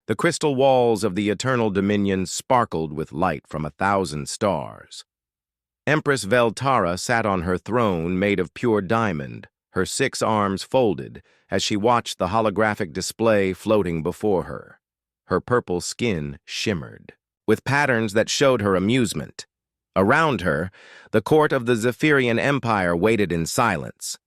The crystal walls of the eternal dominion sparkled with light from 1,000 stars. Empress Veltara sat on her throne made of pure diamond, her 6 arms folded, as she watched the holographic display floating before her. Her purple skin shimmered, with patterns that showed her amusement. Around her, the court of the Zephyrian Empire waited in silence.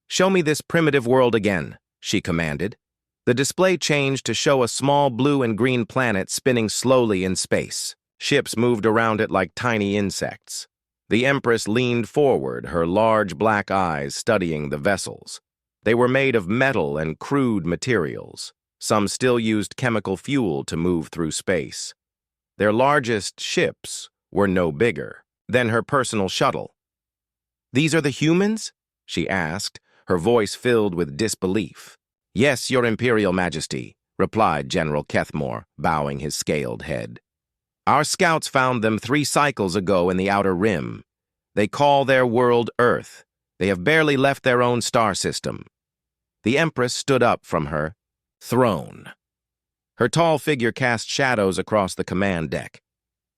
"Show me this primitive world again," she commanded. The display changed to show a small blue and green planet spinning slowly in space. Ships moved around it like tiny insects. The Empress leaned forward, her large black eyes studying the vessels. They were made of metal and crude materials. Some still used chemical fuel to move through space. Their largest ships were no bigger than her personal shuttle. "These are the humans?" she asked, her voice filled with disbelief. "Yes, Your Imperial Majesty," replied General Kethmore, bowing his scaled head. "Our scouts found them 3 cycles ago in the Outer Rim. They call their world Earth. They have barely left their own star system." The Empress stood up from her throne. Her tall figure cast shadows across the command deck.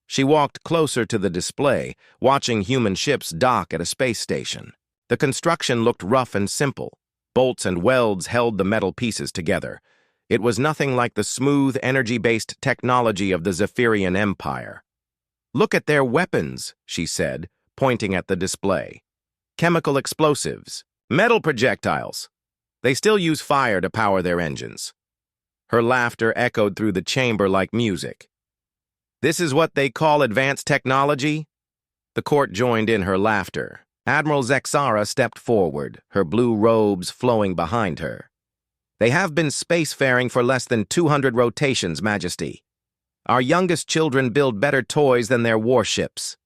She walked closer to the display, watching human ships dock at a space station. The construction looked rough and simple. Bolts and welds held the metal pieces together. It was nothing like the smooth, energy-based technology of the Zephyrian Empire. "Look at their weapons," she said, pointing at the display. "Chemical explosives, metal projectiles. They still use fire to power their engines." Her laughter echoed through the chamber like music. "This is what they call advanced technology?" The court joined in her laughter. Admiral Zexara stepped forward, her blue robes flowing behind her. "They have been spacefaring for less than 200 rotations, Majesty. Our youngest children build better toys than their warships."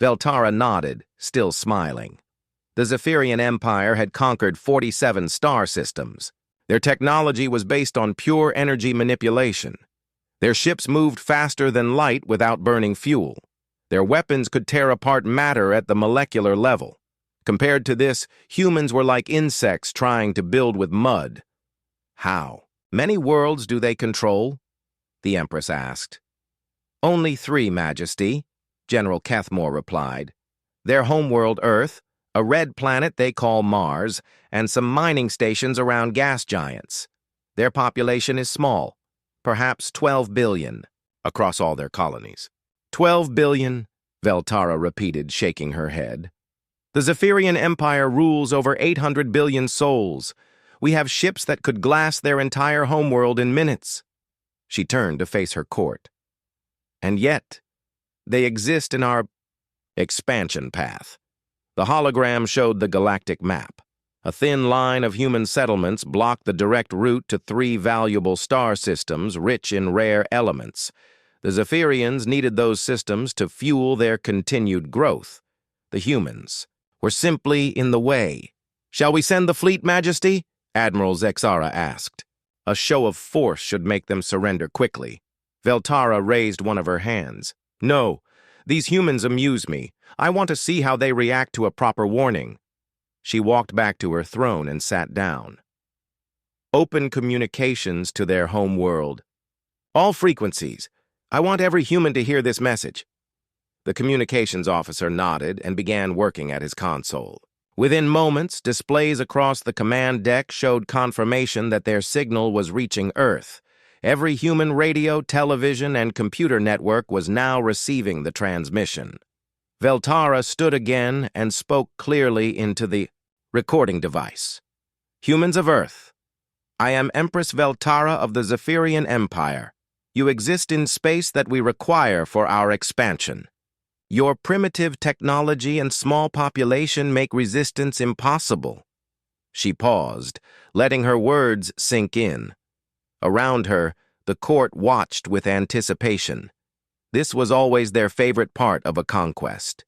Veltara nodded, still smiling. The Zephyrian Empire had conquered 47 star systems. Their technology was based on pure energy manipulation. Their ships moved faster than light without burning fuel. Their weapons could tear apart matter at the molecular level. Compared to this, humans were like insects trying to build with mud. "How many worlds do they control?" the Empress asked. "Only 3, Majesty," General Kethmore replied. "Their homeworld Earth, a red planet they call Mars, and some mining stations around gas giants. Their population is small, perhaps 12 billion, across all their colonies." 12 billion, Veltara repeated, shaking her head. "The Zephyrian Empire rules over 800 billion souls. We have ships that could glass their entire homeworld in minutes." She turned to face her court. "And yet, they exist in our expansion path." The hologram showed the galactic map. A thin line of human settlements blocked the direct route to 3 valuable star systems rich in rare elements. The Zephyrians needed those systems to fuel their continued growth. The humans were simply in the way. "Shall we send the fleet, Majesty?" Admiral Zexara asked. "A show of force should make them surrender quickly." Veltara raised one of her hands. "No, these humans amuse me. I want to see how they react to a proper warning." She walked back to her throne and sat down. "Open communications to their home world. All frequencies. I want every human to hear this message." The communications officer nodded and began working at his console. Within moments, displays across the command deck showed confirmation that their signal was reaching Earth. Every human radio, television, and computer network was now receiving the transmission. Veltara stood again and spoke clearly into the recording device. "Humans of Earth, I am Empress Veltara of the Zephyrian Empire. You exist in space that we require for our expansion. Your primitive technology and small population make resistance impossible." She paused, letting her words sink in. Around her, the court watched with anticipation. This was always their favorite part of a conquest.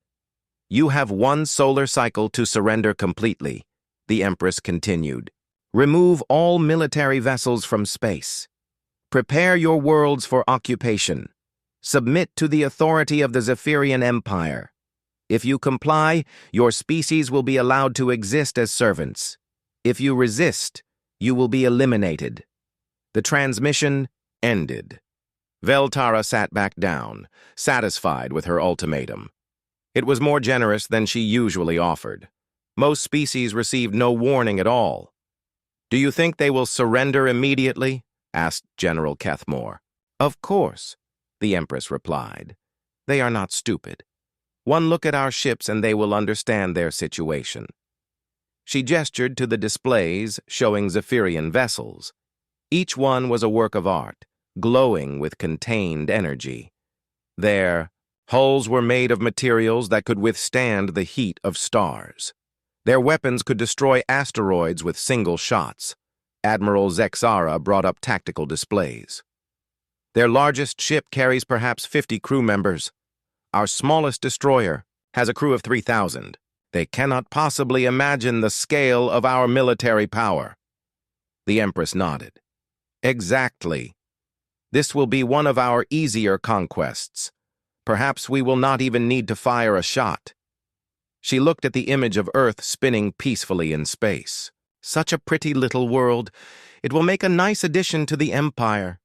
"You have 1 solar cycle to surrender completely," the Empress continued. "Remove all military vessels from space. Prepare your worlds for occupation. Submit to the authority of the Zephyrian Empire. If you comply, your species will be allowed to exist as servants. If you resist, you will be eliminated. The transmission ended. Veltara sat back down, satisfied with her ultimatum. It was more generous than she usually offered. Most species received no warning at all. "Do you think they will surrender immediately?" asked General Kethmore. "Of course," the Empress replied. "They are not stupid. One look at our ships and they will understand their situation." She gestured to the displays showing Zephyrian vessels. Each one was a work of art, glowing with contained energy. Their hulls were made of materials that could withstand the heat of stars. Their weapons could destroy asteroids with single shots. Admiral Zexara brought up tactical displays. "Their largest ship carries perhaps 50 crew members. Our smallest destroyer has a crew of 3,000. They cannot possibly imagine the scale of our military power." The Empress nodded. "Exactly. This will be one of our easier conquests. Perhaps we will not even need to fire a shot." She looked at the image of Earth spinning peacefully in space. "Such a pretty little world. It will make a nice addition to the Empire."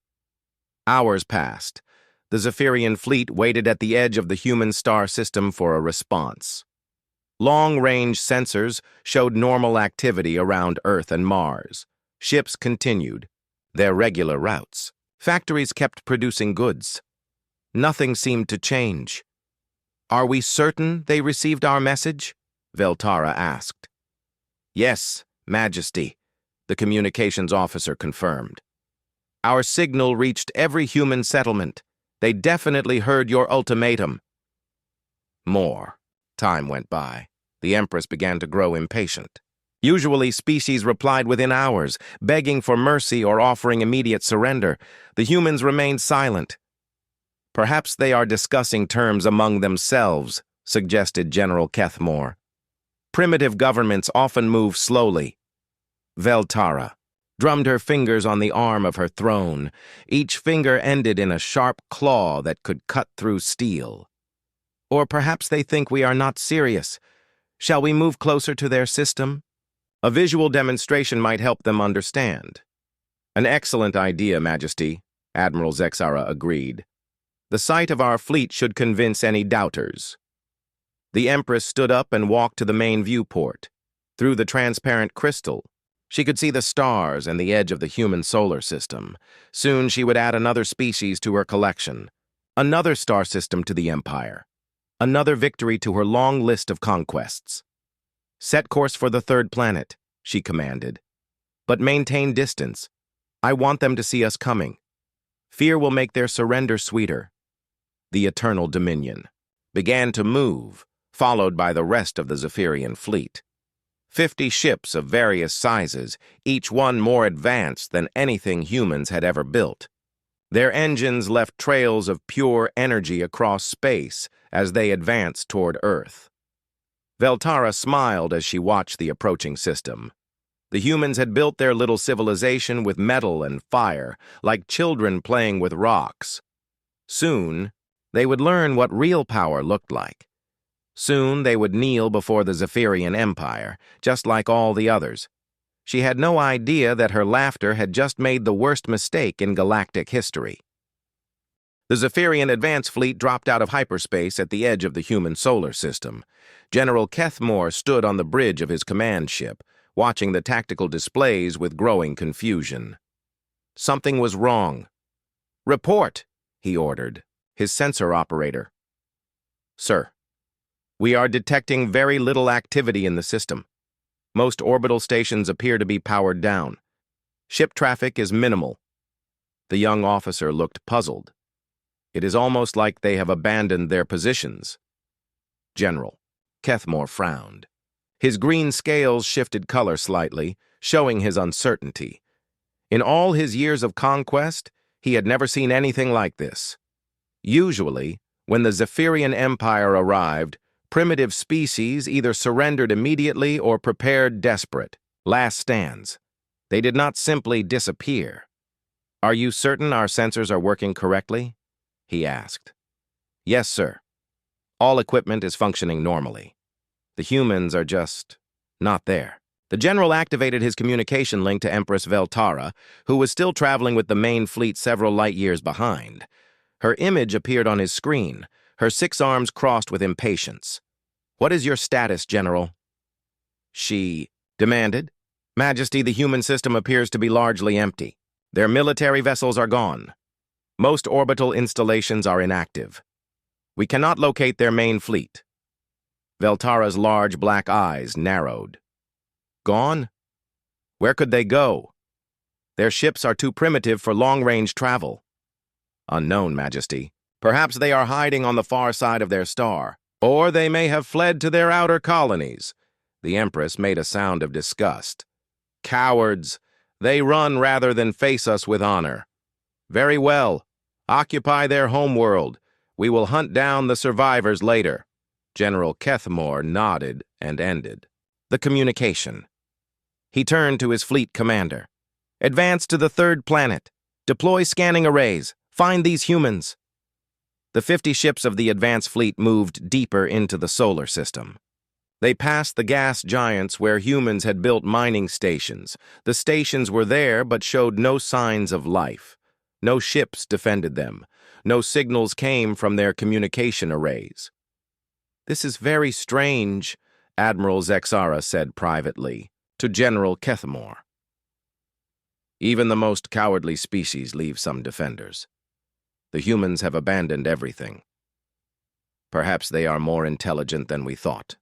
Hours passed. The Zephyrian fleet waited at the edge of the human star system for a response. Long-range sensors showed normal activity around Earth and Mars. Ships continued their regular routes. Factories kept producing goods. Nothing seemed to change. "Are we certain they received our message?" Veltara asked. "Yes, Majesty," the communications officer confirmed. "Our signal reached every human settlement. They definitely heard your ultimatum." More time went by. The Empress began to grow impatient. Usually, species replied within hours, begging for mercy or offering immediate surrender. The humans remained silent. "Perhaps they are discussing terms among themselves," suggested General Kethmore. "Primitive governments often move slowly." Veltara drummed her fingers on the arm of her throne. Each finger ended in a sharp claw that could cut through steel. "Or perhaps they think we are not serious. Shall we move closer to their system? A visual demonstration might help them understand." "An excellent idea, Majesty," Admiral Zexara agreed. "The sight of our fleet should convince any doubters." The Empress stood up and walked to the main viewport. Through the transparent crystal, she could see the stars and the edge of the human solar system. Soon she would add another species to her collection, another star system to the Empire, another victory to her long list of conquests. "Set course for the third planet," she commanded. "But maintain distance. I want them to see us coming. Fear will make their surrender sweeter." The Eternal Dominion began to move, followed by the rest of the Zephyrian fleet. 50 ships of various sizes, each one more advanced than anything humans had ever built. Their engines left trails of pure energy across space as they advanced toward Earth. Veltara smiled as she watched the approaching system. The humans had built their little civilization with metal and fire, like children playing with rocks. Soon, they would learn what real power looked like. Soon, they would kneel before the Zephyrian Empire, just like all the others. She had no idea that her laughter had just made the worst mistake in galactic history. The Zephyrian advance fleet dropped out of hyperspace at the edge of the human solar system. General Kethmore stood on the bridge of his command ship, watching the tactical displays with growing confusion. Something was wrong. "Report," he ordered, his sensor operator. "Sir, we are detecting very little activity in the system. Most orbital stations appear to be powered down. Ship traffic is minimal." The young officer looked puzzled. "It is almost like they have abandoned their positions." "General," Kethmore frowned. His green scales shifted color slightly, showing his uncertainty. In all his years of conquest, he had never seen anything like this. Usually, when the Zephyrian Empire arrived, primitive species either surrendered immediately or prepared desperate, last stands. They did not simply disappear. "Are you certain our sensors are working correctly?" he asked. "Yes, sir. All equipment is functioning normally. The humans are just not there." The general activated his communication link to Empress Veltara, who was still traveling with the main fleet several light years behind. Her image appeared on his screen, her 6 arms crossed with impatience. "What is your status, General?" She demanded. "Majesty, the human system appears to be largely empty. Their military vessels are gone. Most orbital installations are inactive. We cannot locate their main fleet." Veltara's large black eyes narrowed. "Gone? Where could they go? Their ships are too primitive for long-range travel." "Unknown, Majesty. Perhaps they are hiding on the far side of their star, or they may have fled to their outer colonies." The Empress made a sound of disgust. "Cowards! They run rather than face us with honor. Very well. Occupy their homeworld. We will hunt down the survivors later." General Kethmore nodded and ended the communication. He turned to his fleet commander. "Advance to the 3rd planet. Deploy scanning arrays. Find these humans." The 50 ships of the advance fleet moved deeper into the solar system. They passed the gas giants where humans had built mining stations. The stations were there but showed no signs of life. No ships defended them. No signals came from their communication arrays. "This is very strange," Admiral Zexara said privately to General Kethmore. "Even the most cowardly species leave some defenders. The humans have abandoned everything. Perhaps they are more intelligent than we thought,"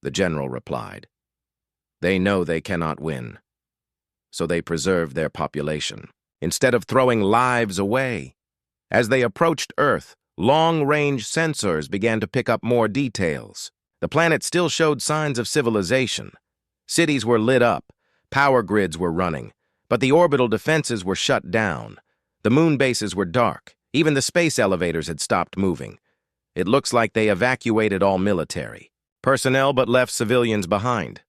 the general replied. "They know they cannot win, so they preserve their population, instead of throwing lives away." As they approached Earth, long-range sensors began to pick up more details. The planet still showed signs of civilization. Cities were lit up, power grids were running, but the orbital defenses were shut down. The moon bases were dark. Even the space elevators had stopped moving. "It looks like they evacuated all military personnel but left civilians behind,"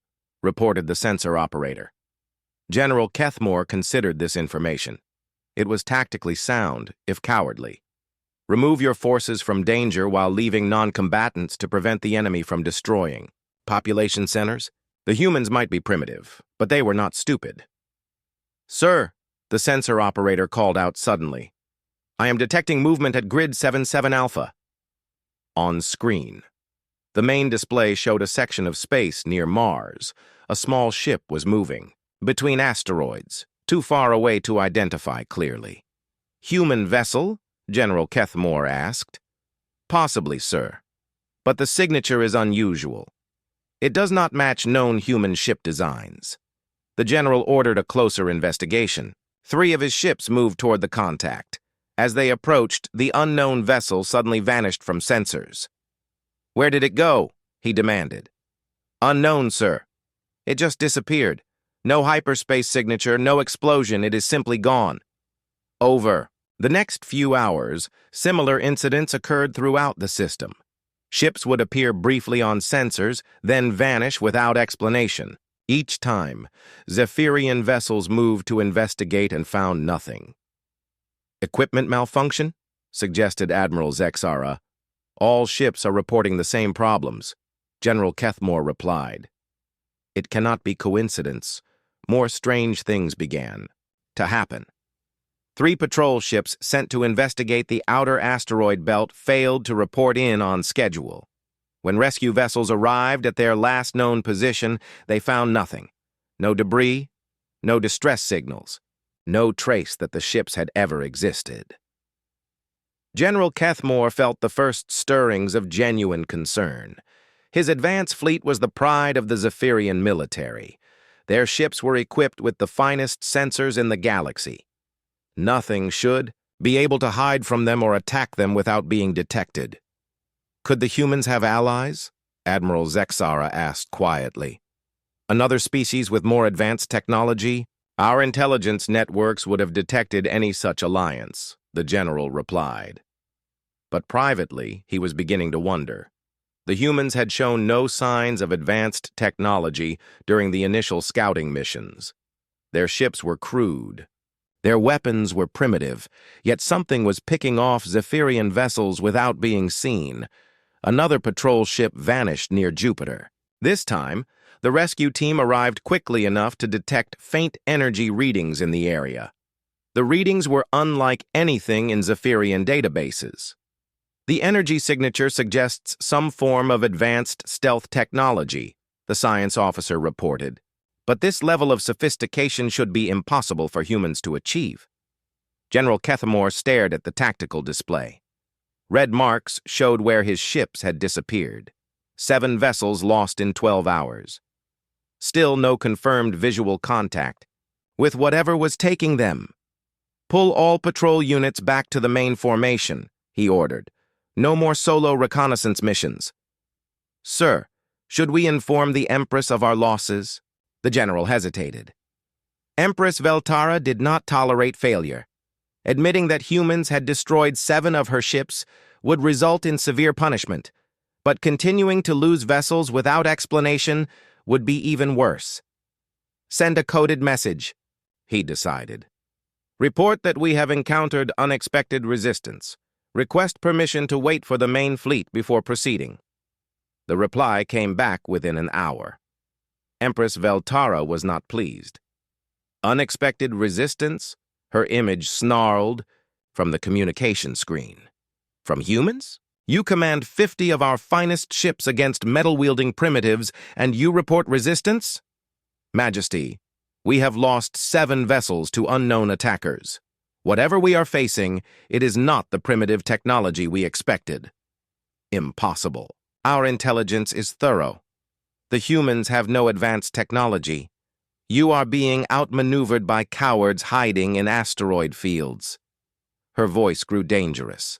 reported the sensor operator. General Kethmore considered this information. It was tactically sound, if cowardly. Remove your forces from danger while leaving non-combatants to prevent the enemy from destroying population centers. The humans might be primitive, but they were not stupid. "Sir," the sensor operator called out suddenly, "I am detecting movement at Grid 77 Alpha." On screen, the main display showed a section of space near Mars. A small ship was moving between asteroids, too far away to identify clearly. "Human vessel?" General Kethmore asked. "Possibly, sir. But the signature is unusual. It does not match known human ship designs." The general ordered a closer investigation. 3 of his ships moved toward the contact. As they approached, the unknown vessel suddenly vanished from sensors. "Where did it go?" he demanded. "Unknown, sir. It just disappeared. No hyperspace signature, no explosion, it is simply gone." Over. The next few hours, similar incidents occurred throughout the system. Ships would appear briefly on sensors, then vanish without explanation. Each time, Zephyrian vessels moved to investigate and found nothing. "Equipment malfunction?" suggested Admiral Zexara. "All ships are reporting the same problems," General Kethmore replied. "It cannot be coincidence. More strange things began to happen. 3 patrol ships sent to investigate the outer asteroid belt failed to report in on schedule. When rescue vessels arrived at their last known position, they found nothing. No debris, no distress signals, no trace that the ships had ever existed. General Kethmore felt the first stirrings of genuine concern. His advance fleet was the pride of the Zephyrian military. Their ships were equipped with the finest sensors in the galaxy. Nothing should be able to hide from them or attack them without being detected. "Could the humans have allies?" Admiral Zexara asked quietly. "Another species with more advanced technology? Our intelligence networks would have detected any such alliance," the general replied. But privately, he was beginning to wonder. The humans had shown no signs of advanced technology during the initial scouting missions. Their ships were crude. Their weapons were primitive, yet something was picking off Zephyrian vessels without being seen. Another patrol ship vanished near Jupiter. This time, the rescue team arrived quickly enough to detect faint energy readings in the area. The readings were unlike anything in Zephyrian databases. The energy signature suggests some form of advanced stealth technology, the science officer reported. But this level of sophistication should be impossible for humans to achieve. General Kethamore stared at the tactical display. Red marks showed where his ships had disappeared. 7 vessels lost in 12 hours. Still no confirmed visual contact with whatever was taking them. "Pull all patrol units back to the main formation," he ordered. "No more solo reconnaissance missions." "Sir, should we inform the Empress of our losses?" The general hesitated. Empress Veltara did not tolerate failure. Admitting that humans had destroyed 7 of her ships would result in severe punishment, but continuing to lose vessels without explanation would be even worse. "Send a coded message," he decided. "Report that we have encountered unexpected resistance. Request permission to wait for the main fleet before proceeding." The reply came back within an hour. Empress Veltara was not pleased. Unexpected resistance? Her image snarled from the communication screen. "From humans? You command 50 of our finest ships against metal-wielding primitives, and you report resistance? Majesty, we have lost 7 vessels to unknown attackers. Whatever we are facing, it is not the primitive technology we expected." "Impossible. Our intelligence is thorough. The humans have no advanced technology. You are being outmaneuvered by cowards hiding in asteroid fields." Her voice grew dangerous.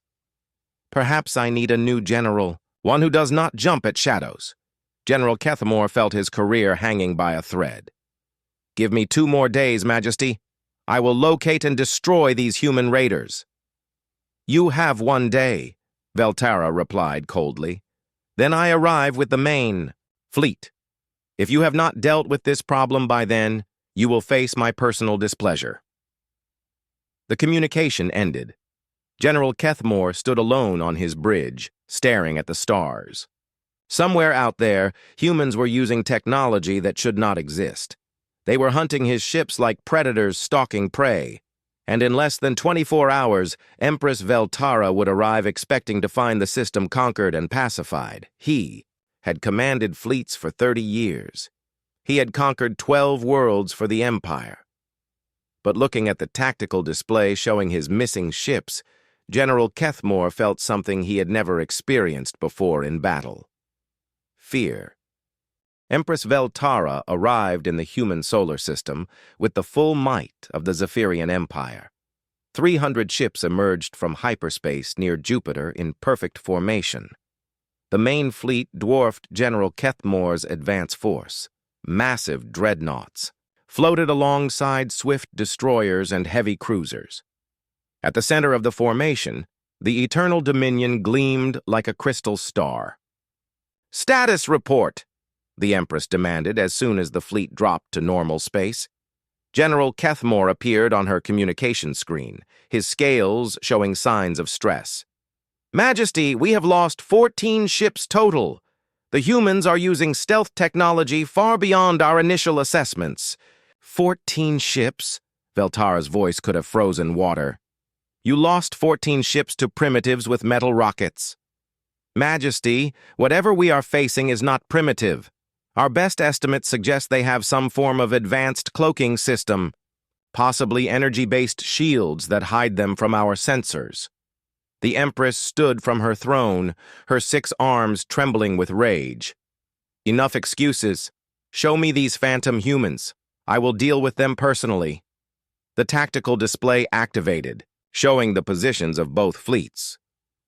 "Perhaps I need a new general, one who does not jump at shadows." General Kethamore felt his career hanging by a thread. "Give me 2 more days, Majesty. I will locate and destroy these human raiders." "You have 1 day," Veltara replied coldly. "Then I arrive with the main fleet. If you have not dealt with this problem by then, you will face my personal displeasure." The communication ended. General Kethamore stood alone on his bridge, staring at the stars. Somewhere out there, humans were using technology that should not exist. They were hunting his ships like predators stalking prey. And in less than 24 hours, Empress Veltara would arrive expecting to find the system conquered and pacified. He had commanded fleets for 30 years. He had conquered 12 worlds for the Empire. But looking at the tactical display showing his missing ships, General Kethamore felt something he had never experienced before in battle. Fear. Empress Veltara arrived in the human solar system with the full might of the Zephyrian Empire. 300 ships emerged from hyperspace near Jupiter in perfect formation. The main fleet dwarfed General Kethamore's advance force. Massive dreadnoughts floated alongside swift destroyers and heavy cruisers. At the center of the formation, the Eternal Dominion gleamed like a crystal star. "Status report," the Empress demanded as soon as the fleet dropped to normal space. General Kethamore appeared on her communication screen, his scales showing signs of stress. "Majesty, we have lost 14 ships total. The humans are using stealth technology far beyond our initial assessments." 14 ships? Veltara's voice could have frozen water. "You lost 14 ships to primitives with metal rockets." "Majesty, whatever we are facing is not primitive. Our best estimates suggest they have some form of advanced cloaking system, possibly energy-based shields that hide them from our sensors." The Empress stood from her throne, her 6 arms trembling with rage. "Enough excuses. Show me these phantom humans. I will deal with them personally." The tactical display activated, showing the positions of both fleets.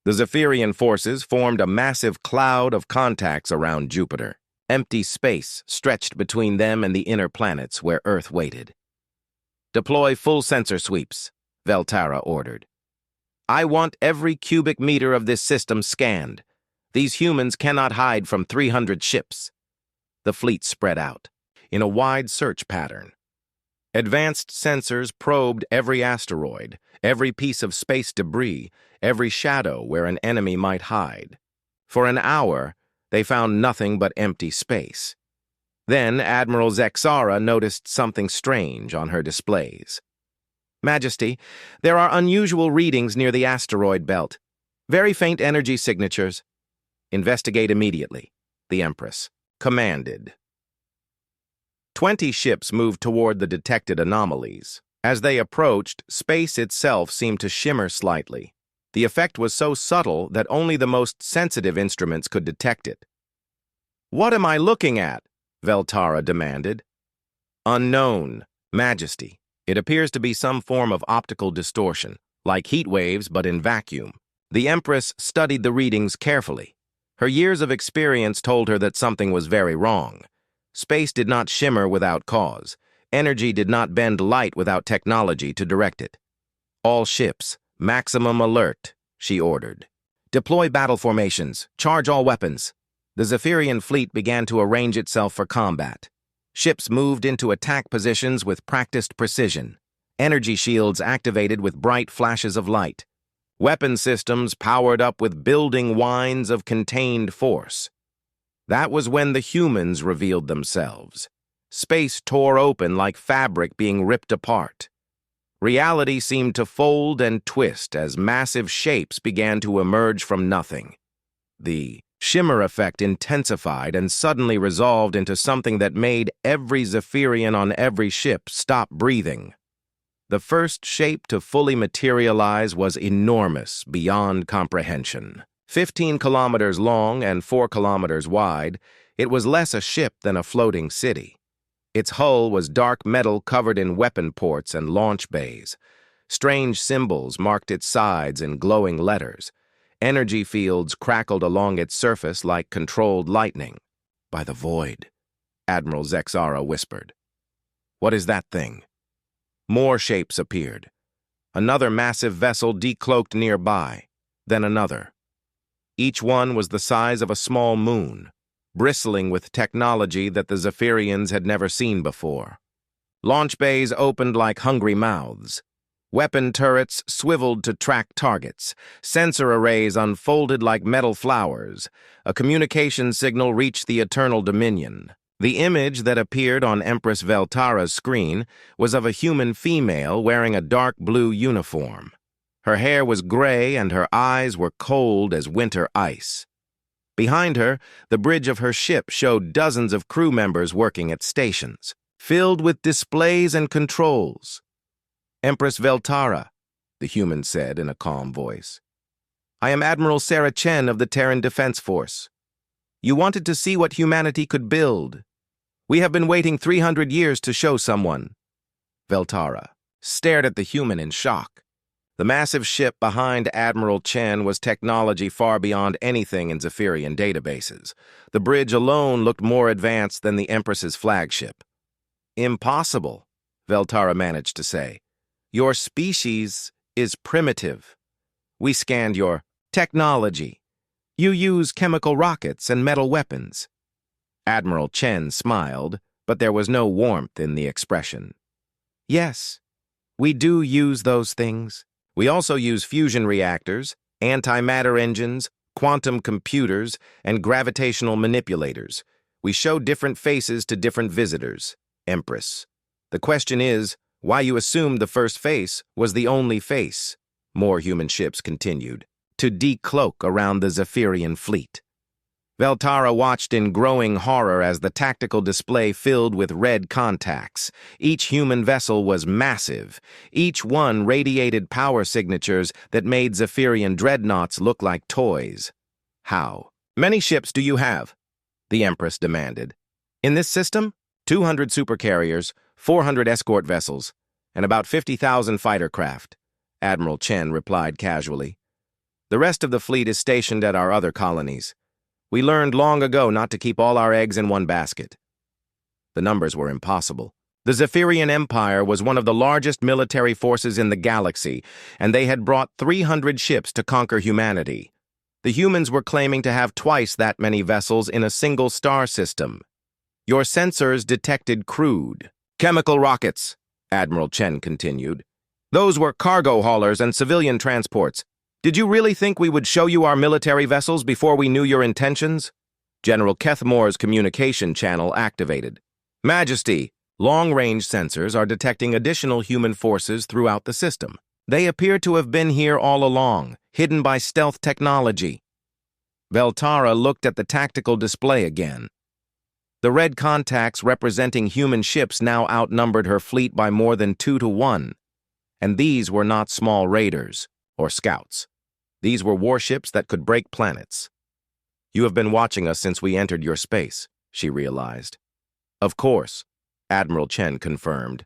The Zephyrian forces formed a massive cloud of contacts around Jupiter. Empty space stretched between them and the inner planets where Earth waited. "Deploy full sensor sweeps," Veltara ordered. "I want every cubic meter of this system scanned. These humans cannot hide from 300 ships." The fleet spread out in a wide search pattern. Advanced sensors probed every asteroid, every piece of space debris, every shadow where an enemy might hide. For an hour, They found nothing but empty space. Then Admiral Zexara noticed something strange on her displays. "Majesty, there are unusual readings near the asteroid belt. Very faint energy signatures. Investigate immediately," the Empress commanded. 20 ships moved toward the detected anomalies. As they approached, space itself seemed to shimmer slightly. The effect was so subtle that only the most sensitive instruments could detect it. "What am I looking at?" Veltara demanded. "Unknown, Majesty. It appears to be some form of optical distortion, like heat waves but in vacuum." The Empress studied the readings carefully. Her years of experience told her that something was very wrong. Space did not shimmer without cause. Energy did not bend light without technology to direct it. "All ships, maximum alert," she ordered. "Deploy battle formations. Charge all weapons." The Zephyrian fleet began to arrange itself for combat. Ships moved into attack positions with practiced precision. Energy shields activated with bright flashes of light. Weapon systems powered up with building winds of contained force. That was when the humans revealed themselves. Space tore open like fabric being ripped apart. Reality seemed to fold and twist as massive shapes began to emerge from nothing. The shimmer effect intensified and suddenly resolved into something that made every Zephyrian on every ship stop breathing. The first shape to fully materialize was enormous beyond comprehension. 15 kilometers long and 4 kilometers wide, it was less a ship than a floating city. Its hull was dark metal covered in weapon ports and launch bays. Strange symbols marked its sides in glowing letters. Energy fields crackled along its surface like controlled lightning. "By the void," Admiral Zexara whispered. "What is that thing?" More shapes appeared. Another massive vessel decloaked nearby, then another. Each one was the size of a small moon, bristling with technology that the Zephyrians had never seen before. Launch bays opened like hungry mouths. Weapon turrets swiveled to track targets. Sensor arrays unfolded like metal flowers. A communication signal reached the Eternal Dominion. The image that appeared on Empress Veltara's screen was of a human female wearing a dark blue uniform. Her hair was gray and her eyes were cold as winter ice. Behind her, the bridge of her ship showed dozens of crew members working at stations, filled with displays and controls. "Empress Veltara," the human said in a calm voice. "I am Admiral Sarah Chen of the Terran Defense Force. You wanted to see what humanity could build. We have been waiting 300 years to show someone." Veltara stared at the human in shock. The massive ship behind Admiral Chen was technology far beyond anything in Zephyrian databases. The bridge alone looked more advanced than the Empress's flagship. "Impossible," Veltara managed to say. "Your species is primitive. We scanned your technology. You use chemical rockets and metal weapons." Admiral Chen smiled, but there was no warmth in the expression. "Yes, we do use those things. We also use fusion reactors, antimatter engines, quantum computers, and gravitational manipulators. We show different faces to different visitors, Empress. The question is, why you assumed the first face was the only face," more human ships continued, "to decloak around the Zephyrian fleet." Veltara watched in growing horror as the tactical display filled with red contacts. Each human vessel was massive. Each one radiated power signatures that made Zephyrian dreadnoughts look like toys. "How many ships do you have?" the Empress demanded. "In this system, 200 supercarriers, 400 escort vessels, and about 50,000 fighter craft," Admiral Chen replied casually. "The rest of the fleet is stationed at our other colonies. We learned long ago not to keep all our eggs in one basket." The numbers were impossible. The Zephyrian Empire was one of the largest military forces in the galaxy, and they had brought 300 ships to conquer humanity. The humans were claiming to have twice that many vessels in a single star system. "Your sensors detected crude chemical rockets," Admiral Chen continued. "Those were cargo haulers and civilian transports. Did you really think we would show you our military vessels before we knew your intentions?" General Kethmore's communication channel activated. Majesty, long-range sensors are detecting additional human forces throughout the system. They appear to have been here all along, hidden by stealth technology. Veltara looked at the tactical display again. The red contacts representing human ships now outnumbered her fleet by more than 2 to 1. And these were not small raiders or scouts. These were warships that could break planets. You have been watching us since we entered your space, she realized. Of course, Admiral Chen confirmed.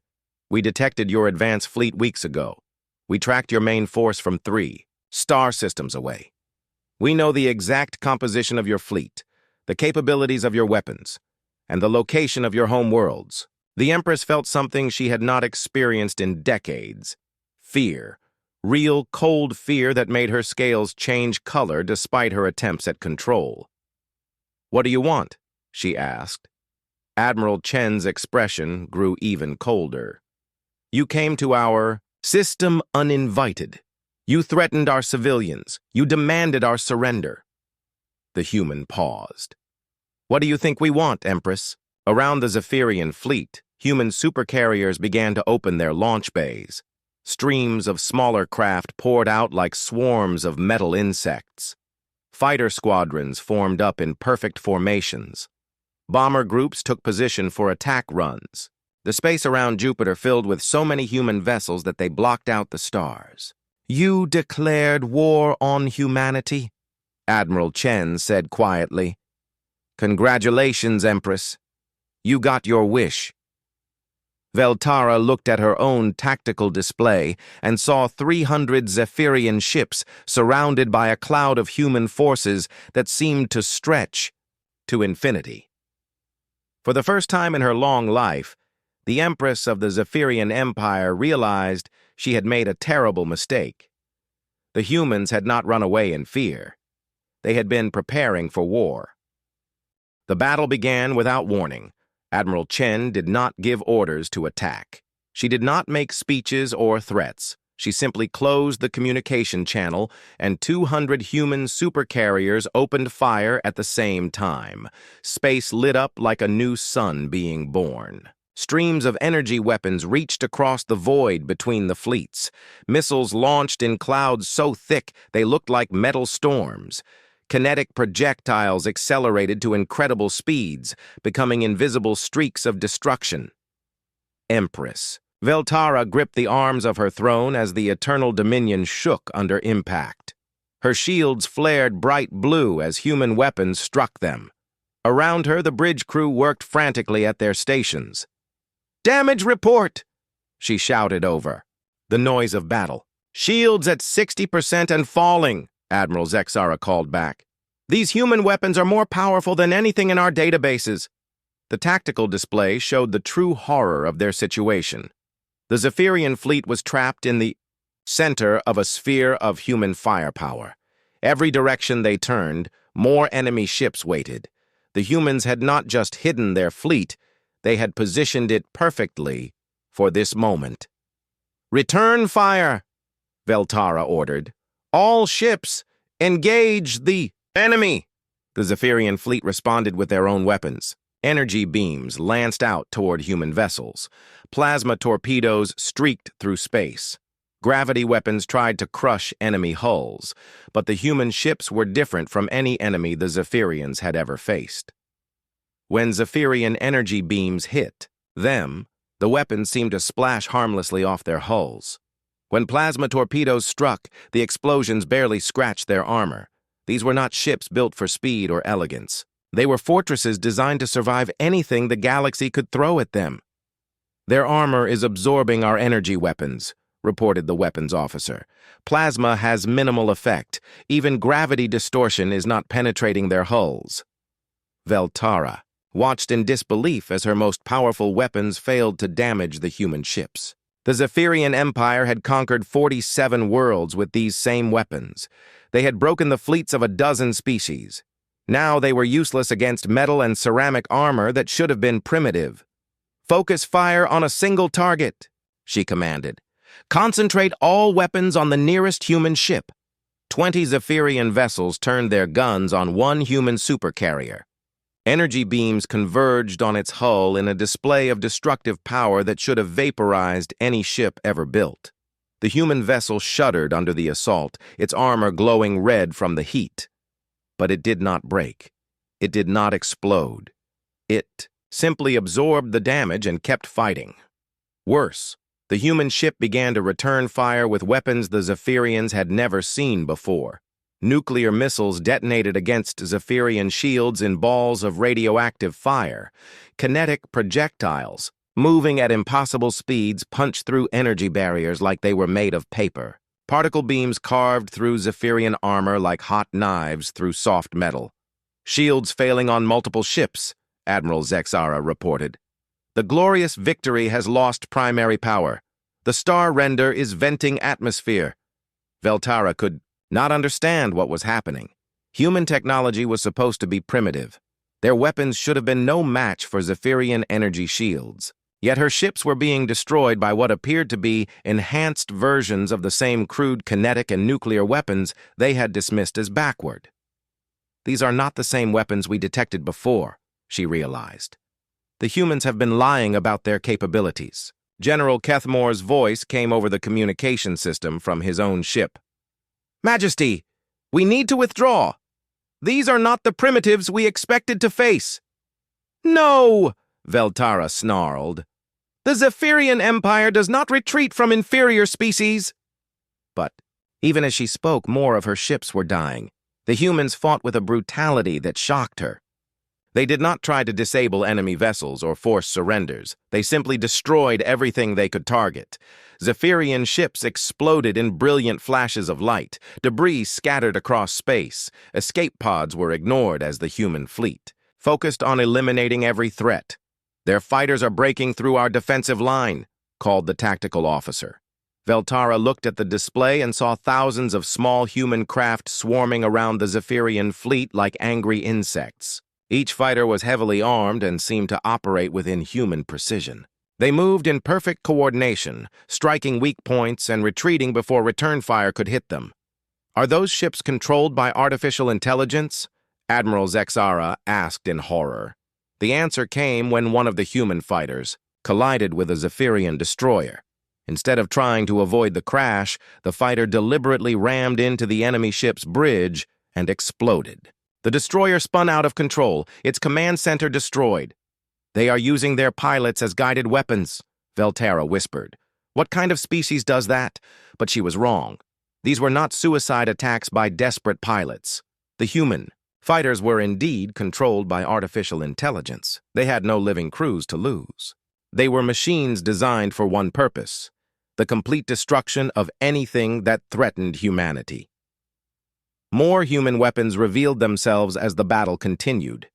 We detected your advanced fleet weeks ago. We tracked your main force from 3 star systems away. We know the exact composition of your fleet, the capabilities of your weapons, and the location of your home worlds. The Empress felt something she had not experienced in decades. Fear. Real, cold fear that made her scales change color despite her attempts at control. "What do you want?" she asked. Admiral Chen's expression grew even colder. "You came to our system uninvited. You threatened our civilians. You demanded our surrender." The human paused. "What do you think we want, Empress?" Around the Zephyrian fleet, human supercarriers began to open their launch bays. Streams of smaller craft poured out like swarms of metal insects. Fighter squadrons formed up in perfect formations. Bomber groups took position for attack runs. The space around Jupiter filled with so many human vessels that they blocked out the stars. "You declared war on humanity?" Admiral Chen said quietly. "Congratulations, Empress. You got your wish." Veltara looked at her own tactical display and saw 300 Zephyrian ships surrounded by a cloud of human forces that seemed to stretch to infinity. For the first time in her long life, the Empress of the Zephyrian Empire realized she had made a terrible mistake. The humans had not run away in fear. They had been preparing for war. The battle began without warning. Admiral Chen did not give orders to attack. She did not make speeches or threats. She simply closed the communication channel, and 200 human supercarriers opened fire at the same time. Space lit up like a new sun being born. Streams of energy weapons reached across the void between the fleets. Missiles launched in clouds so thick they looked like metal storms. Kinetic projectiles accelerated to incredible speeds, becoming invisible streaks of destruction. Empress. Veltara gripped the arms of her throne as the Eternal Dominion shook under impact. Her shields flared bright blue as human weapons struck them. Around her, the bridge crew worked frantically at their stations. "Damage report!" she shouted over the noise of battle. "Shields at 60% and falling," Admiral Zexara called back. "These human weapons are more powerful than anything in our databases." The tactical display showed the true horror of their situation. The Zephyrian fleet was trapped in the center of a sphere of human firepower. Every direction they turned, more enemy ships waited. The humans had not just hidden their fleet, they had positioned it perfectly for this moment. "Return fire," Veltara ordered. "All ships, engage the enemy!" The Zephyrian fleet responded with their own weapons. Energy beams lanced out toward human vessels. Plasma torpedoes streaked through space. Gravity weapons tried to crush enemy hulls, but the human ships were different from any enemy the Zephyrians had ever faced. When Zephyrian energy beams hit them, the weapons seemed to splash harmlessly off their hulls. When plasma torpedoes struck, the explosions barely scratched their armor. These were not ships built for speed or elegance. They were fortresses designed to survive anything the galaxy could throw at them. "Their armor is absorbing our energy weapons," reported the weapons officer. "Plasma has minimal effect. Even gravity distortion is not penetrating their hulls." Veltara watched in disbelief as her most powerful weapons failed to damage the human ships. The Zephyrian Empire had conquered 47 worlds with these same weapons. They had broken the fleets of a dozen species. Now they were useless against metal and ceramic armor that should have been primitive. "Focus fire on a single target," she commanded. "Concentrate all weapons on the nearest human ship." 20 Zephyrian vessels turned their guns on one human supercarrier. Energy beams converged on its hull in a display of destructive power that should have vaporized any ship ever built. The human vessel shuddered under the assault, its armor glowing red from the heat. But it did not break. It did not explode. It simply absorbed the damage and kept fighting. Worse, the human ship began to return fire with weapons the Zephyrians had never seen before. Nuclear missiles detonated against Zephyrian shields in balls of radioactive fire. Kinetic projectiles, moving at impossible speeds, punched through energy barriers like they were made of paper. Particle beams carved through Zephyrian armor like hot knives through soft metal. Shields failing on multiple ships, Admiral Zexara reported. The glorious victory has lost primary power. The star render is venting atmosphere. Veltara could not understand what was happening. Human technology was supposed to be primitive. Their weapons should have been no match for Zephyrian energy shields. Yet her ships were being destroyed by what appeared to be enhanced versions of the same crude kinetic and nuclear weapons they had dismissed as backward. These are not the same weapons we detected before, she realized. The humans have been lying about their capabilities. General Kethmore's voice came over the communication system from his own ship. Majesty, we need to withdraw. These are not the primitives we expected to face. No, Veltara snarled. The Zephyrian Empire does not retreat from inferior species. But even as she spoke, more of her ships were dying. The humans fought with a brutality that shocked her. They did not try to disable enemy vessels or force surrenders. They simply destroyed everything they could target. Zephyrian ships exploded in brilliant flashes of light. Debris scattered across space. Escape pods were ignored as the human fleet, focused on eliminating every threat. Their fighters are breaking through our defensive line, called the tactical officer. Veltara looked at the display and saw thousands of small human craft swarming around the Zephyrian fleet like angry insects. Each fighter was heavily armed and seemed to operate with inhuman precision. They moved in perfect coordination, striking weak points and retreating before return fire could hit them. Are those ships controlled by artificial intelligence? Admiral Zexara asked in horror. The answer came when one of the human fighters collided with a Zephyrian destroyer. Instead of trying to avoid the crash, the fighter deliberately rammed into the enemy ship's bridge and exploded. The destroyer spun out of control, its command center destroyed. They are using their pilots as guided weapons, Veltara whispered. What kind of species does that? But she was wrong. These were not suicide attacks by desperate pilots. The human fighters were indeed controlled by artificial intelligence. They had no living crews to lose. They were machines designed for one purpose: the complete destruction of anything that threatened humanity. More human weapons revealed themselves as the battle continued.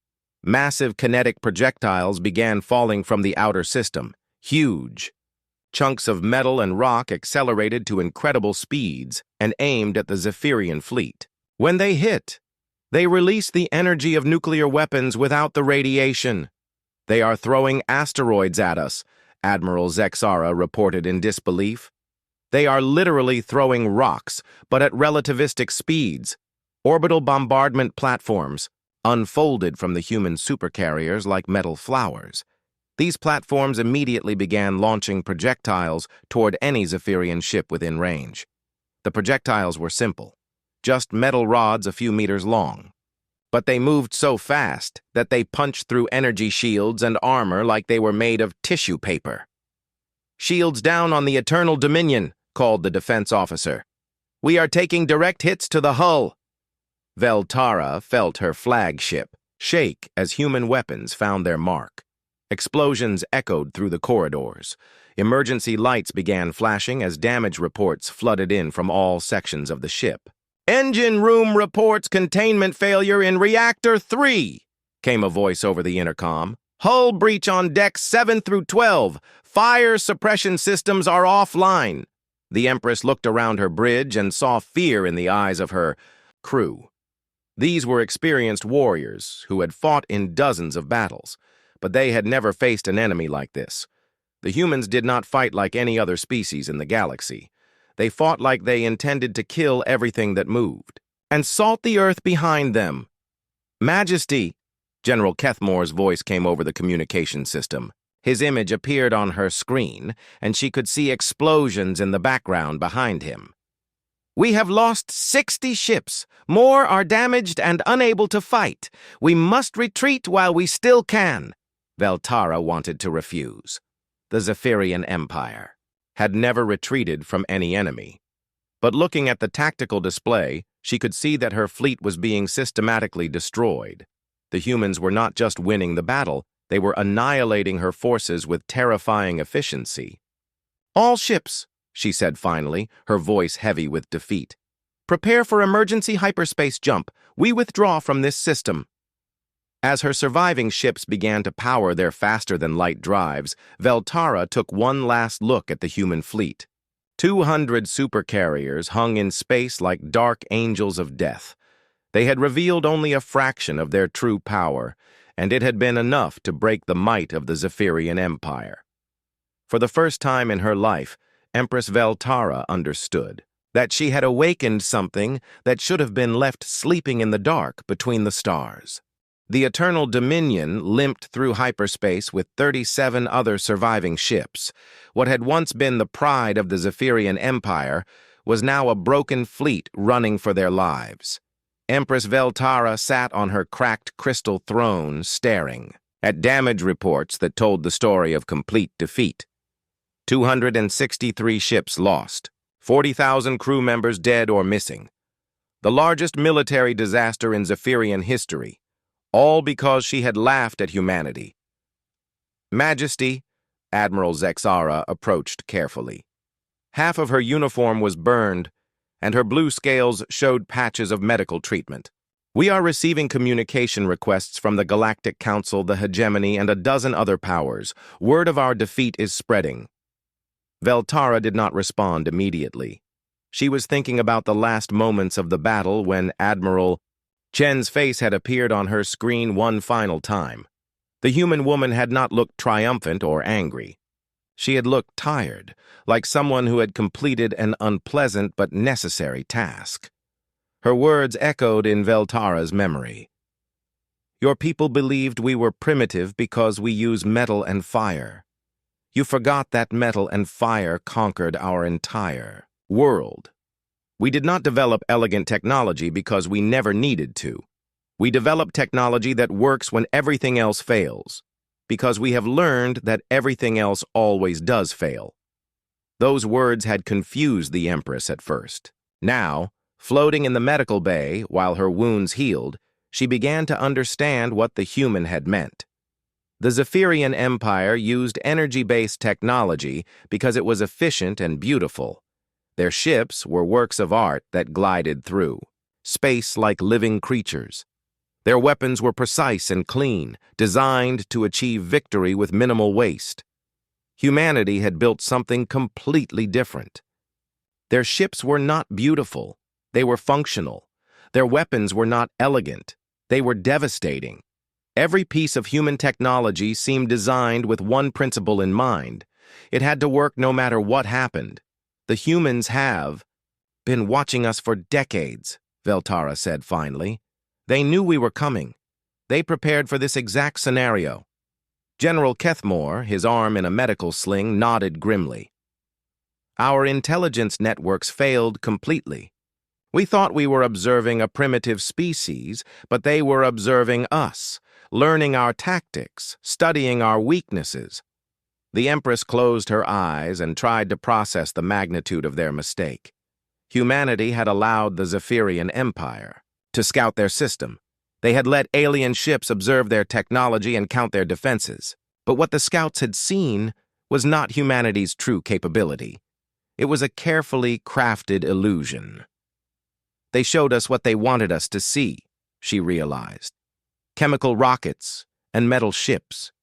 Massive kinetic projectiles began falling from the outer system, huge. Chunks of metal and rock accelerated to incredible speeds and aimed at the Zephyrian fleet. When they hit, they released the energy of nuclear weapons without the radiation. They are throwing asteroids at us, Admiral Zexara reported in disbelief. They are literally throwing rocks, but at relativistic speeds. Orbital bombardment platforms unfolded from the human supercarriers like metal flowers. These platforms immediately began launching projectiles toward any Zephyrian ship within range. The projectiles were simple, just metal rods a few meters long. But they moved so fast that they punched through energy shields and armor like they were made of tissue paper. "Shields down on the Eternal Dominion," called the defense officer. "We are taking direct hits to the hull." Veltara felt her flagship shake as human weapons found their mark. Explosions echoed through the corridors. Emergency lights began flashing as damage reports flooded in from all sections of the ship. "Engine room reports containment failure in Reactor 3, came a voice over the intercom. "Hull breach on decks 7 through 12. Fire suppression systems are offline." The Empress looked around her bridge and saw fear in the eyes of her crew. These were experienced warriors who had fought in dozens of battles, but they had never faced an enemy like this. The humans did not fight like any other species in the galaxy. They fought like they intended to kill everything that moved and salt the earth behind them. "Majesty, General Kethmore's voice came over the communication system. His image appeared on her screen, and she could see explosions in the background behind him. "We have lost 60 ships. More are damaged and unable to fight. We must retreat while we still can." Veltara wanted to refuse. The Zephyrian Empire had never retreated from any enemy. But looking at the tactical display, she could see that her fleet was being systematically destroyed. The humans were not just winning the battle, they were annihilating her forces with terrifying efficiency. "All ships," she said finally, her voice heavy with defeat. "Prepare for emergency hyperspace jump. We withdraw from this system." As her surviving ships began to power their faster-than-light drives, Veltara took one last look at the human fleet. 200 supercarriers hung in space like dark angels of death. They had revealed only a fraction of their true power, and it had been enough to break the might of the Zephyrian Empire. For the first time in her life, Empress Veltara understood that she had awakened something that should have been left sleeping in the dark between the stars. The Eternal Dominion limped through hyperspace with 37 other surviving ships. What had once been the pride of the Zephyrian Empire was now a broken fleet running for their lives. Empress Veltara sat on her cracked crystal throne, staring at damage reports that told the story of complete defeat. 263 ships lost, 40,000 crew members dead or missing. The largest military disaster in Zephyrian history, all because she had laughed at humanity. "Majesty," Admiral Zexara approached carefully. Half of her uniform was burned, and her blue scales showed patches of medical treatment. "We are receiving communication requests from the Galactic Council, the Hegemony, and a dozen other powers. Word of our defeat is spreading." Veltara did not respond immediately. She was thinking about the last moments of the battle when Admiral Chen's face had appeared on her screen one final time. The human woman had not looked triumphant or angry. She had looked tired, like someone who had completed an unpleasant but necessary task. Her words echoed in Veltara's memory. "Your people believed we were primitive because we use metal and fire. You forgot that metal and fire conquered our entire world. We did not develop elegant technology because we never needed to. We developed technology that works when everything else fails, because we have learned that everything else always does fail." Those words had confused the Empress at first. Now, floating in the medical bay while her wounds healed, she began to understand what the human had meant. The Zephyrian Empire used energy-based technology because it was efficient and beautiful. Their ships were works of art that glided through space like living creatures. Their weapons were precise and clean, designed to achieve victory with minimal waste. Humanity had built something completely different. Their ships were not beautiful, they were functional. Their weapons were not elegant, they were devastating. Every piece of human technology seemed designed with one principle in mind. It had to work no matter what happened. "The humans have been watching us for decades," Veltara said finally. "They knew we were coming. They prepared for this exact scenario." General Kethmore, his arm in a medical sling, nodded grimly. "Our intelligence networks failed completely. We thought we were observing a primitive species, but they were observing us, learning our tactics, studying our weaknesses." The Empress closed her eyes and tried to process the magnitude of their mistake. Humanity had allowed the Zephyrian Empire to scout their system. They had let alien ships observe their technology and count their defenses. But what the scouts had seen was not humanity's true capability. It was a carefully crafted illusion. "They showed us what they wanted us to see," she realized. "Chemical rockets and metal ships.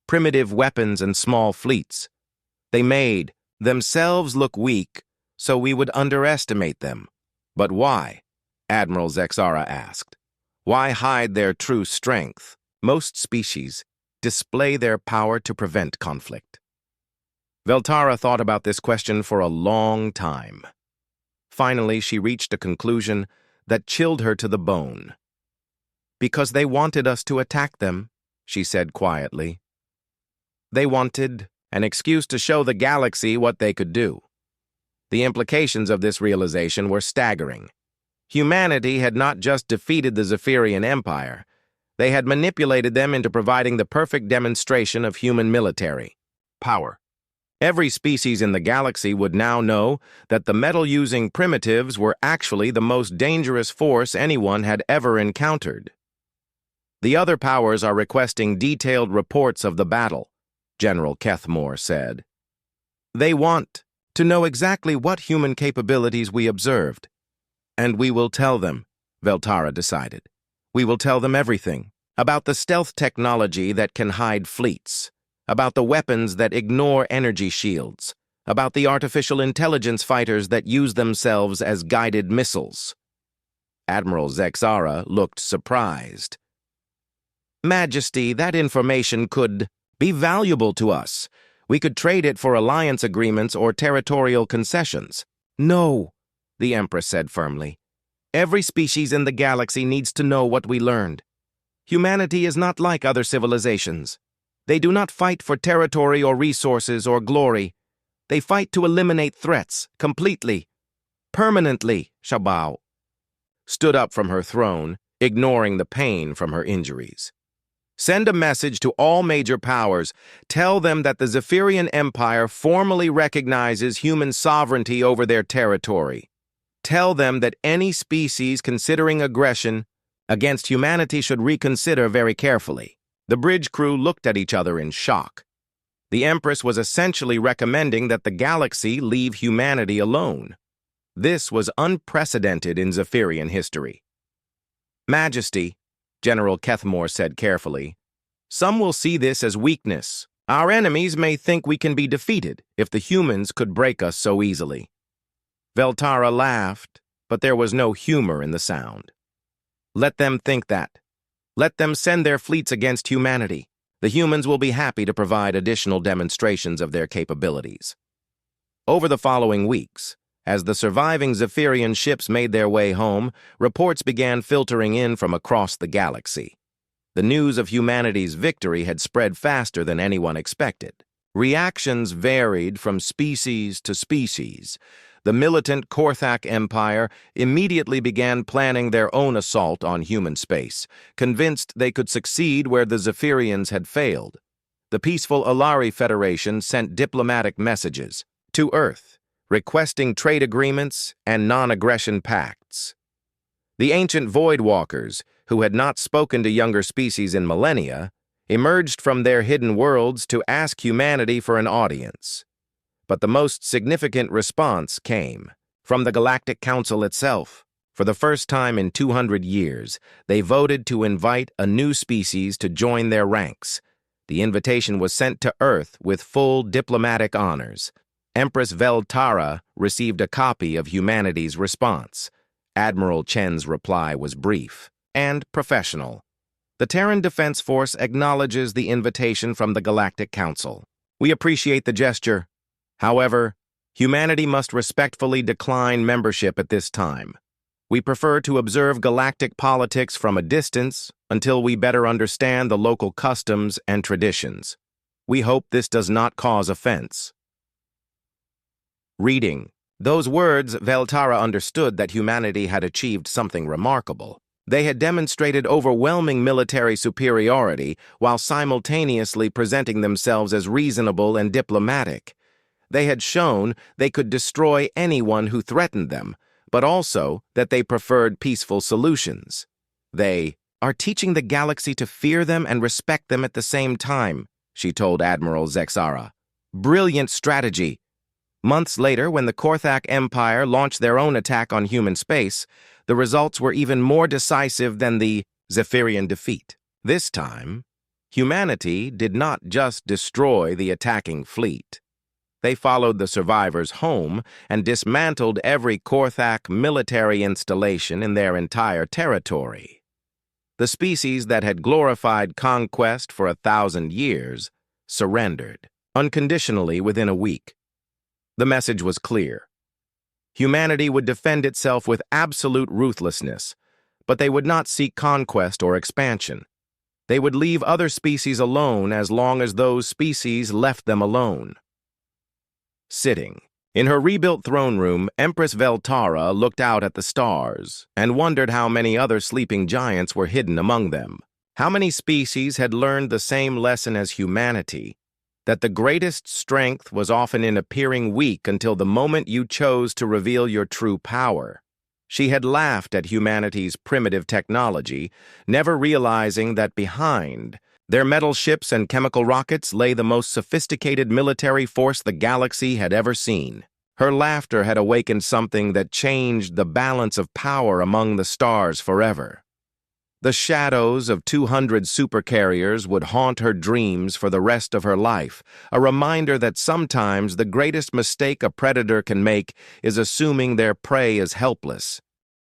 Primitive weapons and small fleets. They made themselves look weak so we would underestimate them. But why?" Admiral Zexara asked. "Why hide their true strength? Most species display their power to prevent conflict." Veltara thought about this question for a long time. Finally, she reached a conclusion that chilled her to the bone. Because they wanted us to attack them, she said quietly. They wanted an excuse to show the galaxy what they could do. The implications of this realization were staggering. Humanity had not just defeated the Zephyrian Empire, they had manipulated them into providing the perfect demonstration of human military power. Every species in the galaxy would now know that the metal-using primitives were actually the most dangerous force anyone had ever encountered. The other powers are requesting detailed reports of the battle, General Kethmore said. They want to know exactly what human capabilities we observed. And we will tell them, Veltara decided. We will tell them everything. About the stealth technology that can hide fleets. About the weapons that ignore energy shields. About the artificial intelligence fighters that use themselves as guided missiles. Admiral Zexara looked surprised. Majesty, that information could be valuable to us. We could trade it for alliance agreements or territorial concessions. No, the Empress said firmly. Every species in the galaxy needs to know what we learned. Humanity is not like other civilizations. They do not fight for territory or resources or glory. They fight to eliminate threats, completely. Permanently, Shabao stood up from her throne, ignoring the pain from her injuries. Send a message to all major powers. Tell them that the Zephyrian Empire formally recognizes human sovereignty over their territory. Tell them that any species considering aggression against humanity should reconsider very carefully. The bridge crew looked at each other in shock. The Empress was essentially recommending that the galaxy leave humanity alone. This was unprecedented in Zephyrian history. Majesty, General Kethmore said carefully, some will see this as weakness. Our enemies may think we can be defeated if the humans could break us so easily. Veltara laughed, but there was no humor in the sound. Let them think that. Let them send their fleets against humanity. The humans will be happy to provide additional demonstrations of their capabilities. Over the following weeks, as the surviving Zephyrian ships made their way home, reports began filtering in from across the galaxy. The news of humanity's victory had spread faster than anyone expected. Reactions varied from species to species. The militant Korthak Empire immediately began planning their own assault on human space, convinced they could succeed where the Zephyrians had failed. The peaceful Alari Federation sent diplomatic messages to Earth, requesting trade agreements and non-aggression pacts. The ancient Voidwalkers, who had not spoken to younger species in millennia, emerged from their hidden worlds to ask humanity for an audience. But the most significant response came from the Galactic Council itself. For the first time in 200 years, they voted to invite a new species to join their ranks. The invitation was sent to Earth with full diplomatic honors. Empress Veltara received a copy of humanity's response. Admiral Chen's reply was brief and professional. The Terran Defense Force acknowledges the invitation from the Galactic Council. We appreciate the gesture. However, humanity must respectfully decline membership at this time. We prefer to observe galactic politics from a distance until we better understand the local customs and traditions. We hope this does not cause offense. Reading. Those words, Veltara understood that humanity had achieved something remarkable. They had demonstrated overwhelming military superiority while simultaneously presenting themselves as reasonable and diplomatic. They had shown they could destroy anyone who threatened them, but also that they preferred peaceful solutions. They are teaching the galaxy to fear them and respect them at the same time, she told Admiral Zexara. Brilliant strategy. Months later, when the Korthak Empire launched their own attack on human space, the results were even more decisive than the Zephyrian defeat. This time, humanity did not just destroy the attacking fleet. They followed the survivors home and dismantled every Korthak military installation in their entire territory. The species that had glorified conquest for 1,000 years surrendered unconditionally within a week. The message was clear. Humanity would defend itself with absolute ruthlessness, but they would not seek conquest or expansion. They would leave other species alone as long as those species left them alone. Sitting. In her rebuilt throne room, Empress Veltara looked out at the stars and wondered how many other sleeping giants were hidden among them. How many species had learned the same lesson as humanity, that the greatest strength was often in appearing weak until the moment you chose to reveal your true power. She had laughed at humanity's primitive technology, never realizing that behind their metal ships and chemical rockets lay the most sophisticated military force the galaxy had ever seen. Her laughter had awakened something that changed the balance of power among the stars forever. The shadows of 200 supercarriers would haunt her dreams for the rest of her life, a reminder that sometimes the greatest mistake a predator can make is assuming their prey is helpless.